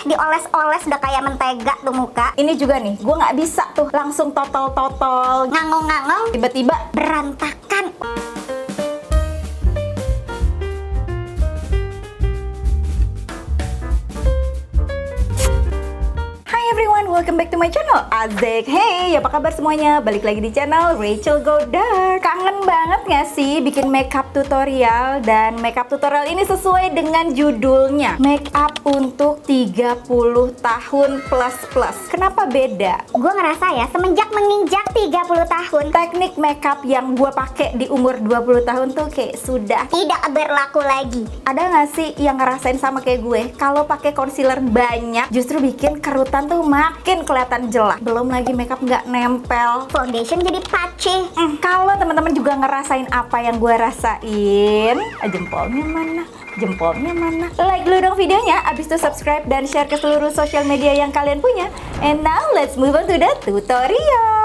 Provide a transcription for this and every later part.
dioles-oles udah kayak mentega tuh muka. Ini juga nih, gue nggak bisa tuh langsung totol-totol Ngangong-ngangong tiba-tiba berantakan. Welcome back to my channel, Azek. Hey, apa kabar semuanya? Balik lagi di channel Rachel Go Dark. Kangen banget gak sih bikin makeup tutorial? Dan makeup tutorial ini sesuai dengan judulnya, makeup untuk 30 tahun plus. Kenapa beda? Gue ngerasa ya, semenjak menginjak 30 tahun, teknik makeup yang gue pakai di umur 20 tahun tuh kayak sudah tidak berlaku lagi. Ada gak sih yang ngerasain sama kayak gue? Kalau pakai concealer banyak, justru bikin kerutan tuh makin kelihatan jelas. Belum lagi makeup nggak nempel, foundation jadi patchy. Kalau teman-teman juga ngerasain apa yang gue rasain, jempolnya mana? Jempolnya mana? Like dulu dong videonya, abis itu subscribe dan share ke seluruh sosial media yang kalian punya. And now let's move on to the tutorial.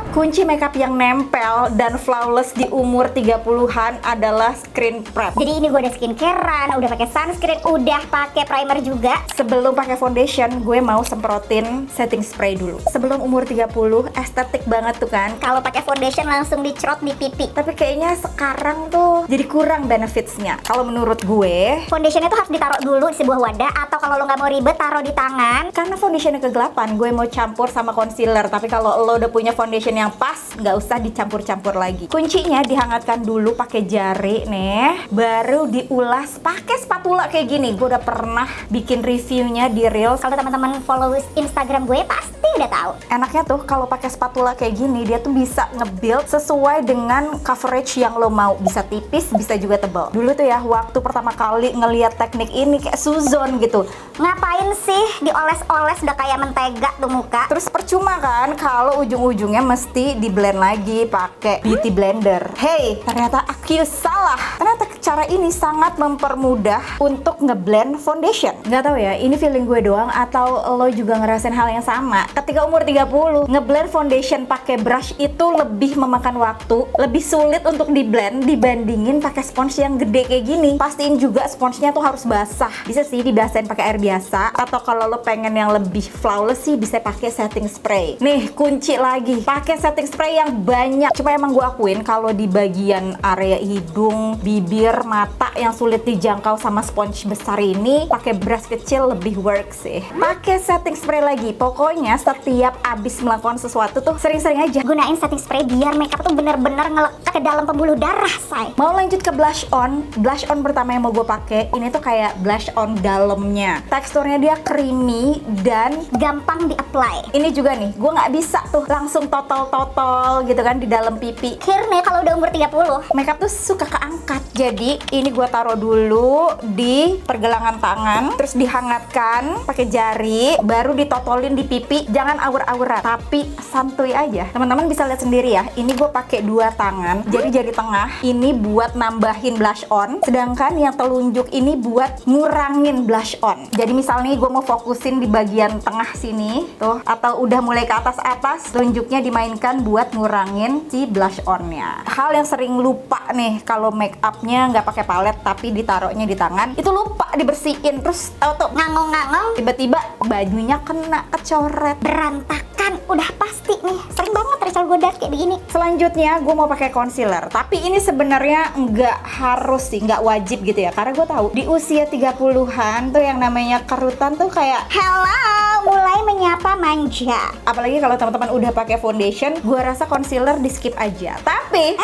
Kunci makeup yang nempel dan flawless di umur 30-an adalah screen prep. Jadi ini gue udah skincarean, udah pakai sunscreen, udah pakai primer juga. Sebelum pakai foundation, gue mau semprotin setting spray dulu. Sebelum umur 30, estetik banget tuh kan. Kalau pakai foundation langsung dicerot di pipi. Tapi kayaknya sekarang tuh jadi kurang benefitsnya. Kalau menurut gue, foundation itu harus ditaruh dulu di sebuah wadah, atau kalau lo nggak mau ribet taruh di tangan. Karena foundationnya kegelapan, gue mau campur sama concealer. Tapi kalau lo udah punya foundation yang pas, nggak usah dicampur-campur lagi. Kuncinya dihangatkan dulu pakai jari nih, baru diulas pakai spatula kayak gini. Gue udah pernah bikin reviewnya di Reels. Kalau teman-teman follow Instagram gue pasti udah tahu. Enaknya tuh kalau pakai spatula kayak gini, dia tuh bisa nge-build sesuai dengan coverage yang lo mau. Bisa tipis, bisa juga tebal. Dulu tuh ya, waktu pertama kali ngeliat teknik ini kayak suzon gitu. Ngapain sih dioles-oles udah kayak mentega tuh muka? Terus percuma kan kalau ujung-ujungnya mesti di blend lagi pakai beauty blender. Hey, ternyata aku salah. Ternyata cara ini sangat mempermudah untuk ngeblend foundation. Nggak tahu ya, ini feeling gue doang atau lo juga ngerasain hal yang sama. Ketika umur 30, ngeblend foundation pakai brush itu lebih memakan waktu, lebih sulit untuk di blend dibandingin pakai sponge yang gede kayak gini. Pastiin juga sponsenya tuh harus basah. Bisa sih dibasahin pakai air biasa, atau kalau lo pengen yang lebih flawless sih bisa pakai setting spray. Nih, kunci lagi, pakai setting spray yang banyak. Cuma emang gue akuin kalau di bagian area hidung, bibir, mata yang sulit dijangkau sama sponge besar ini, pakai brush kecil lebih work sih. Pakai setting spray lagi. Pokoknya setiap abis melakukan sesuatu tuh sering-sering aja gunain setting spray biar makeup tuh bener-bener ngelekat ke dalam pembuluh darah, say. Mau lanjut ke blush on. Blush on pertama yang mau gue pakai ini tuh kayak blush on dalamnya. Teksturnya dia creamy dan gampang di-apply. Ini juga nih, gue nggak bisa tuh langsung totol gitu kan di dalam pipi. Akhirnya kalau udah umur 30, makeup tuh suka keangkat. Jadi ini gue taruh dulu di pergelangan tangan, terus dihangatkan pakai jari, baru ditotolin di pipi. Jangan awur-awuran, tapi santuy aja. Teman-teman bisa lihat sendiri ya. Ini gue pakai dua tangan. Jadi jari tengah ini buat nambahin blush on, sedangkan yang telunjuk ini buat ngurangin blush on. Jadi misalnya gue mau fokusin di bagian tengah sini tuh, atau udah mulai ke atas, telunjuknya dimainkan buat ngurangin si blush on-nya. Hal yang sering lupa nih kalau make up-nya nggak pakai palet tapi ditaruhnya di tangan, itu lupa dibersihin, terus tahu ngangong-ngangong tiba-tiba bajunya kena kecoret, berantakan. Udah pasti nih, sering banget Rachel Go Dark kayak begini. Selanjutnya gue mau pakai concealer, tapi ini sebenarnya nggak harus sih, nggak wajib gitu ya, karena gue tahu di usia 30-an tuh yang namanya kerutan tuh kayak hello, mulai menyapa manja. Apalagi kalau teman-teman udah pakai foundation, gue rasa concealer di skip aja. Tapi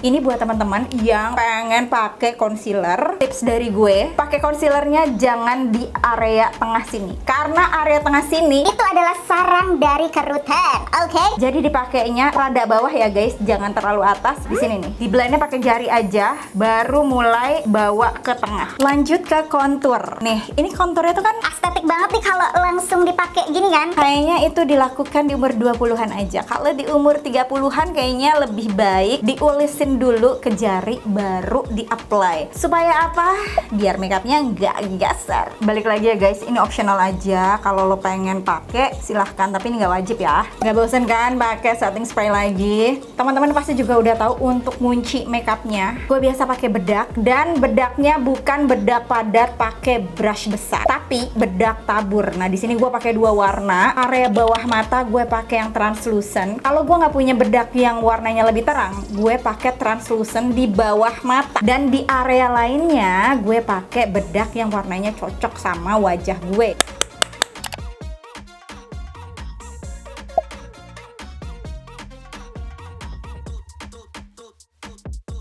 ini buat teman-teman yang pengen pakai concealer, tips dari gue, pakai concealernya jangan di area tengah sini, karena area tengah sini itu adalah sarang dari kerutan. Oke? Jadi dipakainya rada bawah ya guys, jangan terlalu atas. Di sini nih, di blendnya pakai jari aja, baru mulai bawa ke tengah. Lanjut ke contour. Nih, ini contournya tuh kan estetik banget nih kalau langsung dipakai gini kan. Kayaknya itu dilakukan di umur 20-an aja. Kalau di umur 30-an kayaknya lebih baik diulisin dulu ke jari, baru di-apply. Supaya apa? Biar makeupnya nggak gasar. Balik lagi ya guys, ini optional aja. Kalau lo pengen pakai silahkan, tapi ini nggak wajib ya. Nggak bosen kan pakai pakai setting spray lagi. Teman-teman pasti juga udah tahu untuk ngunci makeupnya. Gue biasa pakai bedak dan bedaknya bukan bedak padat pakai brush besar, tapi bedak tabur. Nah, di sini gue pakai dua warna. Area bawah mata gue pakai yang translucent. Kalau gue nggak punya bedak yang warnanya lebih terang, gue pakai translucent di bawah mata. Dan di area lainnya gue pakai bedak yang warnanya cocok sama wajah gue.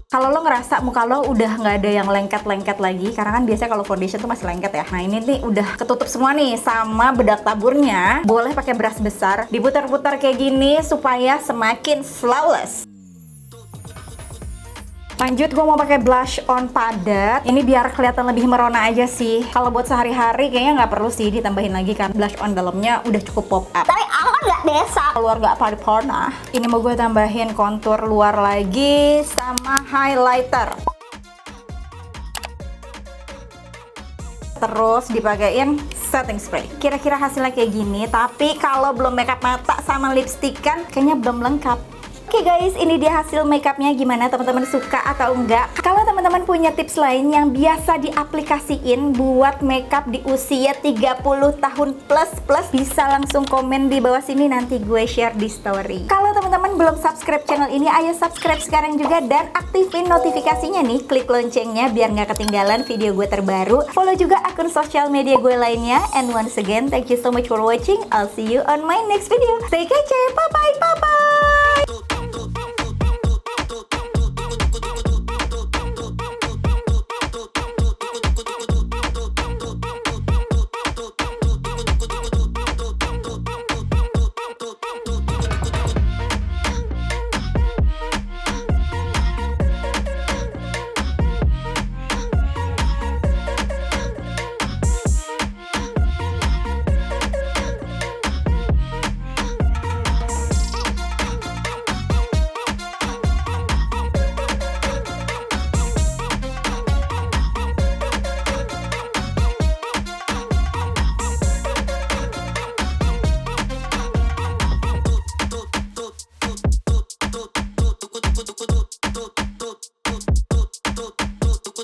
Kalau lo ngerasa muka lo udah nggak ada yang lengket-lengket lagi, karena kan biasanya kalau foundation tuh masih lengket ya. Nah, ini nih udah ketutup semua nih sama bedak taburnya. Boleh pakai brush besar, diputar-putar kayak gini supaya semakin flawless. Lanjut, gue mau pakai blush on padat. Ini biar kelihatan lebih merona aja sih. Kalau buat sehari-hari kayaknya nggak perlu sih ditambahin lagi kan. Blush on dalamnya udah cukup pop up. Tapi aku kan nggak desa. Luar nggak paripurna. Ini mau gue tambahin kontur luar lagi sama highlighter. Terus dipakein setting spray. Kira-kira hasilnya kayak gini. Tapi kalau belum makeup mata sama lipstick kan kayaknya belum lengkap. Oke guys, ini dia hasil makeupnya. Gimana, teman-teman suka atau enggak? Kalau teman-teman punya tips lain yang biasa diaplikasiin buat makeup di usia 30 tahun plus, bisa langsung komen di bawah sini, nanti gue share di story. Kalau teman-teman belum subscribe channel ini, ayo subscribe sekarang juga dan aktifin notifikasinya nih, klik loncengnya biar nggak ketinggalan video gue terbaru. Follow juga akun sosial media gue lainnya. And once again, thank you so much for watching. I'll see you on my next video. Stay kece, bye bye.